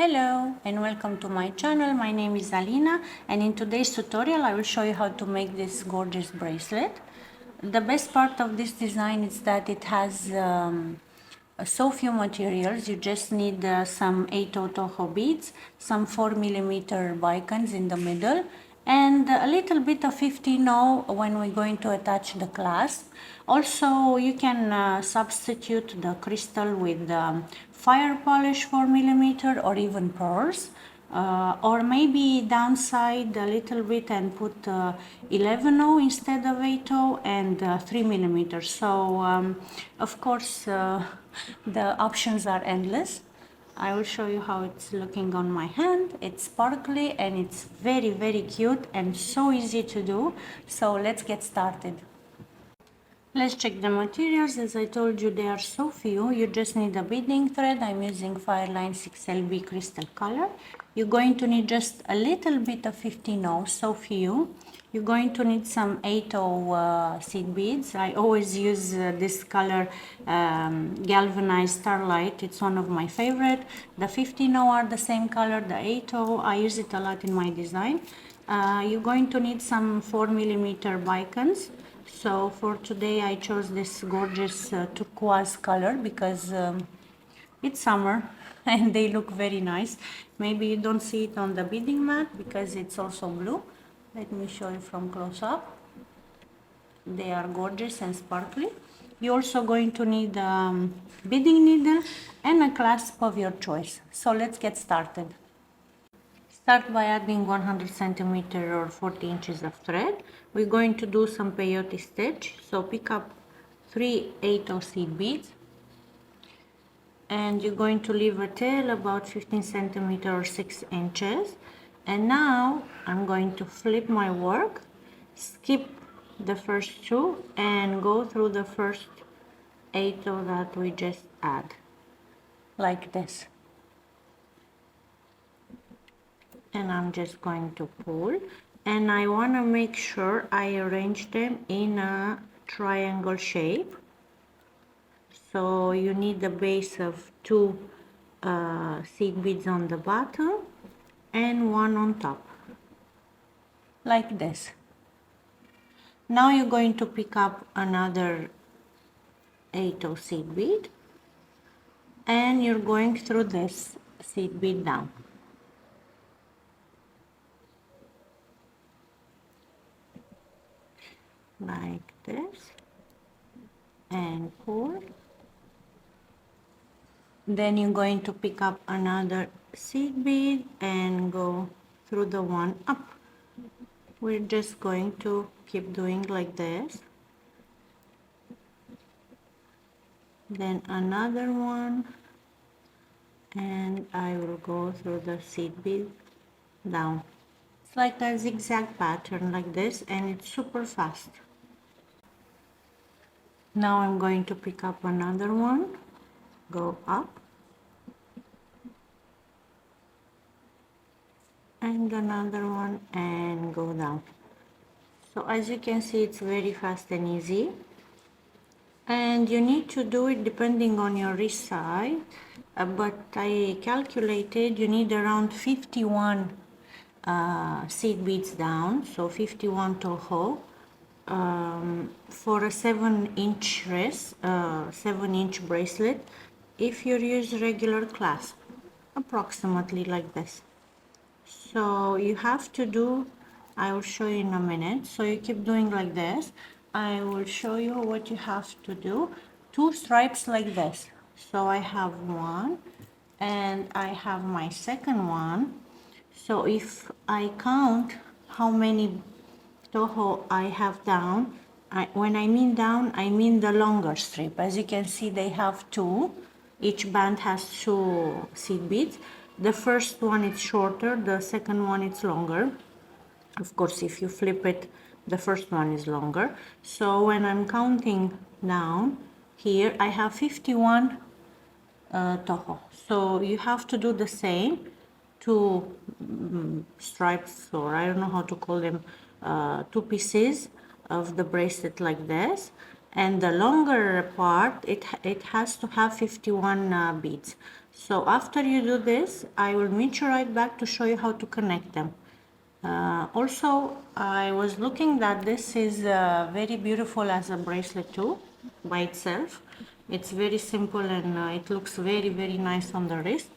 Hello and welcome to my channel. My name is Alina and in today's tutorial I will show you how to make this gorgeous bracelet. The best part of this design is that it has so few materials. You just need some 8 Toho beads, some 4mm Bicones in the middle, and a little bit of 15O when we're going to attach the clasp. Also, you can substitute the crystal with fire polish 4mm or even pearls. Or maybe downside a little bit and put 11O instead of 8O and 3mm. So of course the options are endless. I will show you how it's looking on my hand. It's sparkly and it's very cute and so easy to do. So let's get started. Let's check the materials. As I told you, there are so few. You just need a beading thread. I'm using Fireline 6LB crystal color. You're going to need just a little bit of 15O, so few. You're going to need some 8O seed beads. I always use this color, galvanized starlight. It's one of my favorite. The 15O are the same color. The 8O, I use it a lot in my design. You're going to need some 4mm Bicones. So for today I chose this gorgeous turquoise color because it's summer and they look very nice. Maybe you don't see it on the beading mat because it's also blue. Let me show you from close up. They are gorgeous and sparkly. You're also going to need a beading needle and a clasp of your choice. So let's get started. Start by adding 100 cm or 40 inches of thread. We're going to do some peyote stitch. So pick up 3 8O seed beads and you're going to leave a tail about 15 cm or 6 inches. And now I'm going to flip my work, skip the first two and go through the first 8O that we just add, like this. And I'm just going to pull, and I want to make sure I arrange them in a triangle shape. So you need a base of 2 seed beads on the bottom and 1 on top, like this. Now you're going to pick up another 8O seed bead and you're going through this seed bead down. Like this, and pull. Then you're going to pick up another seed bead and go through the one up. We're just going to keep doing like this. Then another one, and I will go through the seed bead down. It's like a zigzag pattern like this, and it's super fast. Now I'm going to pick up another one, go up, and another one, and go down. So as you can see, it's very fast and easy. And you need to do it depending on your wrist size, but I calculated you need around 51 seed beads down, so 51 Toho. For a 7-inch wrist, 7-inch bracelet, if you use regular clasp, approximately like this. So you have to do, I will show you in a minute. So you keep doing like this. I will show you what you have to do. 2 stripes like this. So I have one and I have my second one. So if I count how many Toho I have down, when I mean down, I mean the longer strip. As you can see, they have 2. Each band has 2 seed beads. The first one is shorter, the second one is longer. Of course, if you flip it, the first one is longer. So when I'm counting down here, I have 51 Toho. So you have to do the same. 2 stripes, or I don't know how to call them, 2 pieces of the bracelet like this, and the longer part it has to have 51 beads. So after you do this, I will meet you right back to show you how to connect them. Also, I was looking that this is very beautiful as a bracelet too, by itself. It's very simple and it looks very nice on the wrist.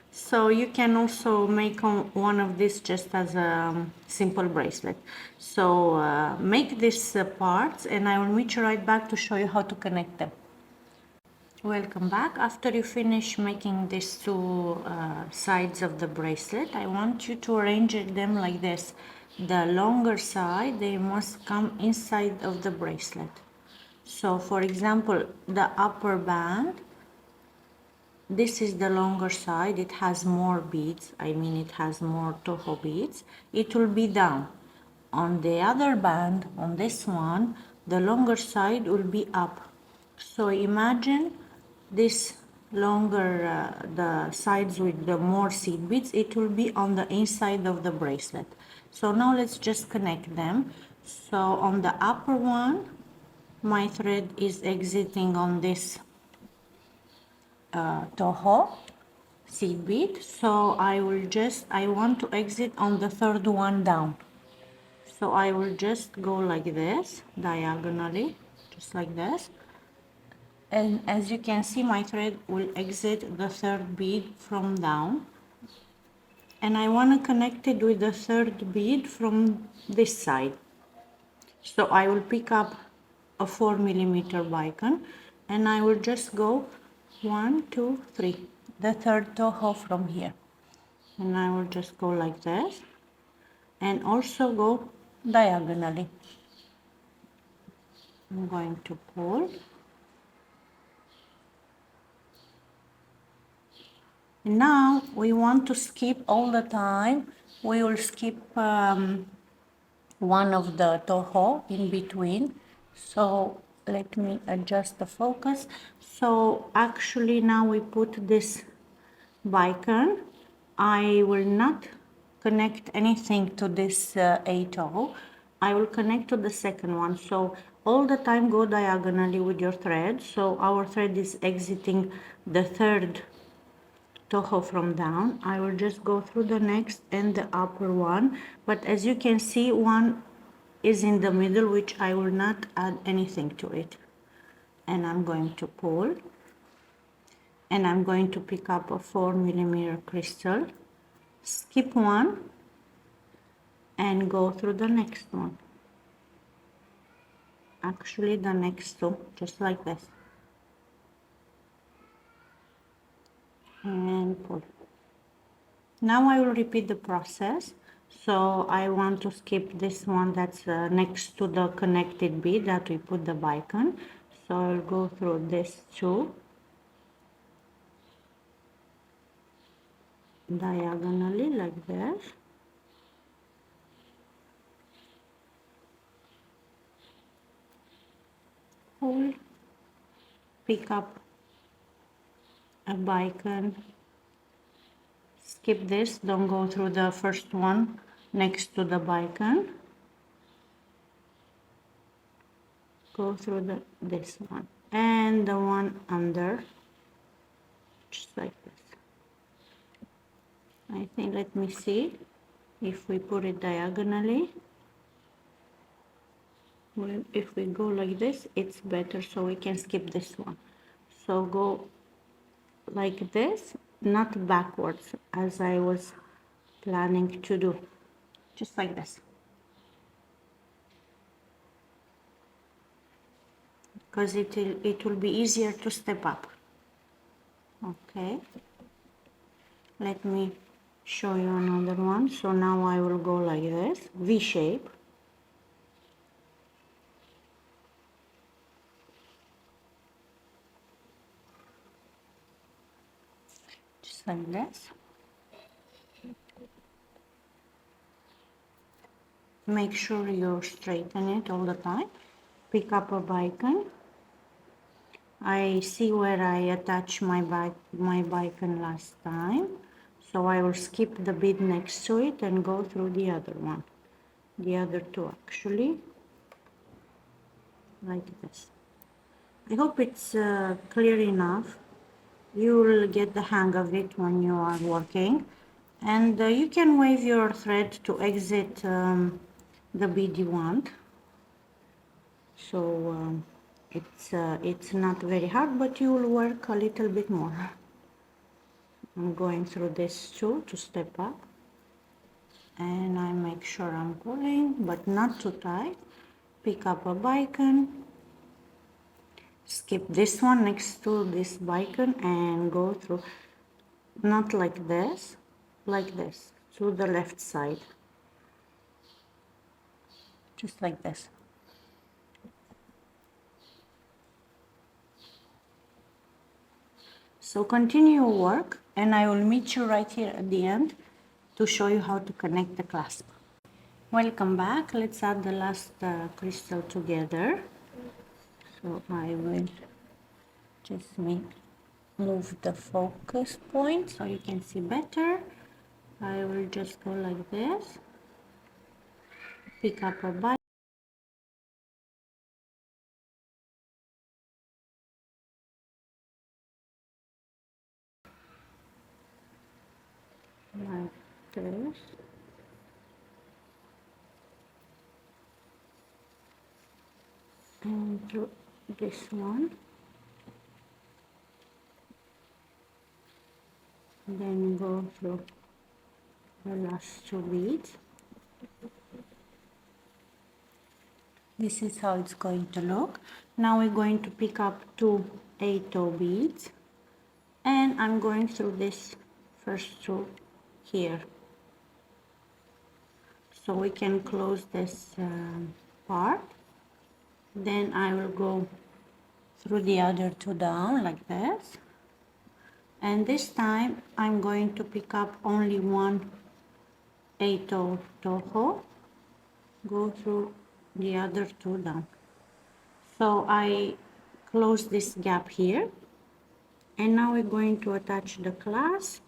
So you can also make one of these just as a simple bracelet. So make these parts and I will meet you right back to show you how to connect them. Welcome back. After you finish making these two sides of the bracelet, I want you to arrange them like this. The longer side, they must come inside of the bracelet. So for example, the upper band, this is the longer side, it has more beads, I mean it has more Toho beads, it will be down. On the other band, on this one, the longer side will be up. So imagine this longer, the sides with the more seed beads, it will be on the inside of the bracelet. So now let's just connect them. So on the upper one, my thread is exiting on this Toho Seed bead. So I want to exit on the third one down. So I will just go like this, diagonally, just like this. And as you can see, my thread will exit the third bead from down. And I want to connect it with the third bead from this side. So I will pick up a 4mm bicone and I will just go 1, 2, 3, the third Toho from here. And I will just go like this and also go diagonally. I'm going to pull. And now we want to skip all the time. We will skip one of the Toho in between. So let me adjust the focus. So actually now we put this bicone. I will not connect anything to this A Toho. I will connect to the second one. So all the time go diagonally with your thread. So our thread is exiting the third Toho from down. I will just go through the next and the upper one, but as you can see, one is in the middle, which I will not add anything to it. And I'm going to pull and I'm going to pick up a 4mm crystal, skip one and go through the next one, actually the next two, just like this, and pull. Now I will repeat the process. So I want to skip this one that's next to the connected bead that we put the bicone. So I'll go through this two diagonally like this. Pull, pick up a bicone, skip this, don't go through the first one next to the bicone, go through this one and the one under, just like this. I think, let me see if we put it diagonally. Well, if we go like this, it's better, so we can skip this one. So go like this, not backwards as I was planning to do, just like this, because it will be easier to step up. Okay, let me show you another one. So now I will go like this, V shape. Just like this. Make sure you straighten it all the time. Pick up a bicone. I see where I attached my bicone last time. So I will skip the bead next to it and go through the other one. The other two actually. Like this. I hope it's clear enough. you'll get the hang of it when you are working. And you can wave your thread to exit the bead you want. So it's not very hard, but you will work a little bit more. I'm going through this too to step up, and I make sure I'm pulling, but not too tight. Pick up a bicone, skip this one next to this bicone, and go through, not like this, to the left side, just like this. So continue your work, and I will meet you right here at the end to show you how to connect the clasp. Welcome back. Let's add the last crystal together. So I will just move the focus point so you can see better. I will just go like this, pick up a bite, like this, and through this one, then go through the last two beads. This is how it's going to look. Now we're going to pick up two 8-toe beads, and I'm going through this first two here, so we can close this part. Then I will go through the other two down like this, and this time I'm going to pick up only one 8-toe toho, go through the other two down. So I close this gap here, and now we're going to attach the clasp,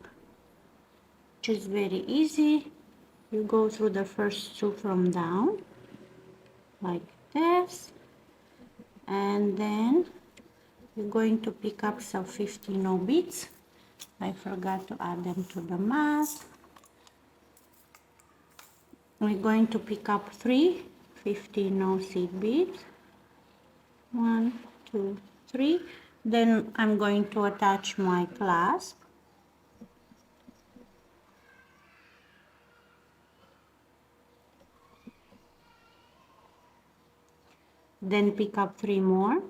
which is very easy. You go through the first two from down like this, and then you're going to pick up some 15 beads. I forgot to add them to the mat. We're going to pick up 3 15 seed beads. 1, 2, 3. Then I'm going to attach my clasp. Then pick up 3 more.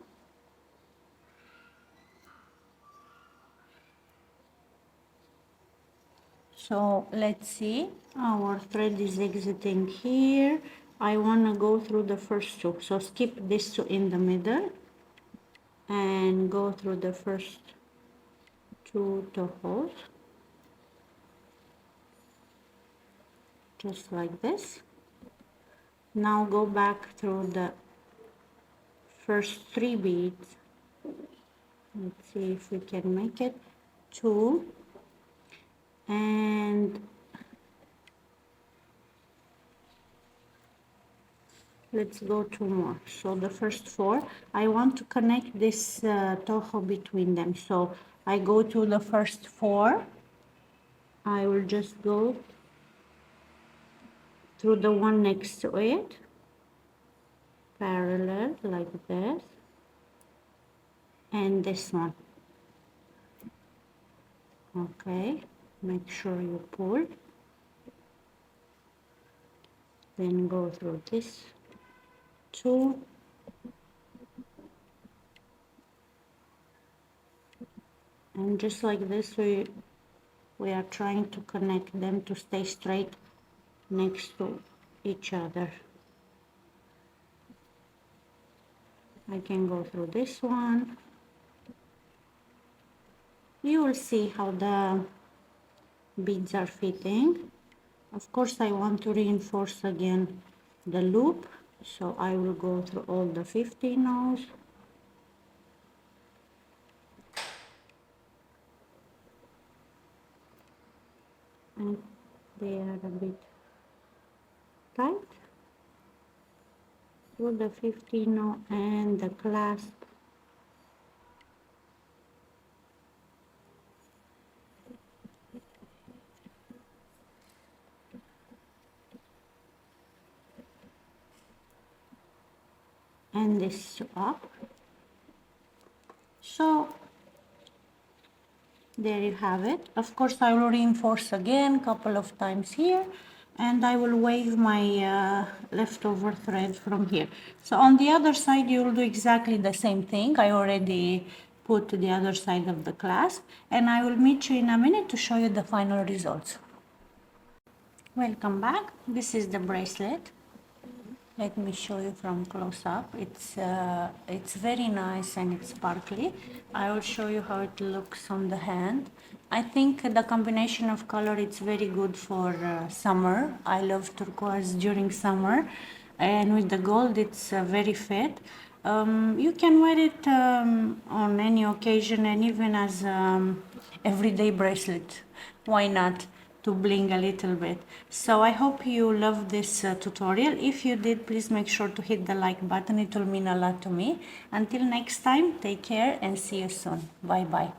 So let's see, our thread is exiting here. I want to go through the first two, so skip this two in the middle and go through the first two tohos, just like this. Now go back through the first 3 beads. Let's see if we can make it 2, and let's go 2 more. So the first 4, I want to connect this toho between them, so I go to the first 4. I will just go through the one next to it, parallel like this, and this one. Okay, make sure you pull, then go through this 2, and just like this we are trying to connect them to stay straight next to each other. I can go through this one. You will see how the beads are fitting. Of course, I want to reinforce again the loop, so I will go through all the 15 no's. And they are a bit tight. Through the 15 no and the clasp. open this up. So there you have it. Of course, I will reinforce again a couple of times here, and I will wave my leftover thread from here. So on the other side, you will do exactly the same thing. I already put to the other side of the clasp, and I will meet you in a minute to show you the final results. Welcome back. This is the bracelet. Let me show you from close up. It's very nice and it's sparkly. I will show you how it looks on the hand. I think the combination of color is very good for summer. I love turquoise during summer, and with the gold it's very fit. You can wear it on any occasion and even as everyday bracelet. Why not? To bling a little bit. So I hope you loved this tutorial. If you did, please make sure to hit the like button. It will mean a lot to me. Until next time, take care and see you soon. Bye bye.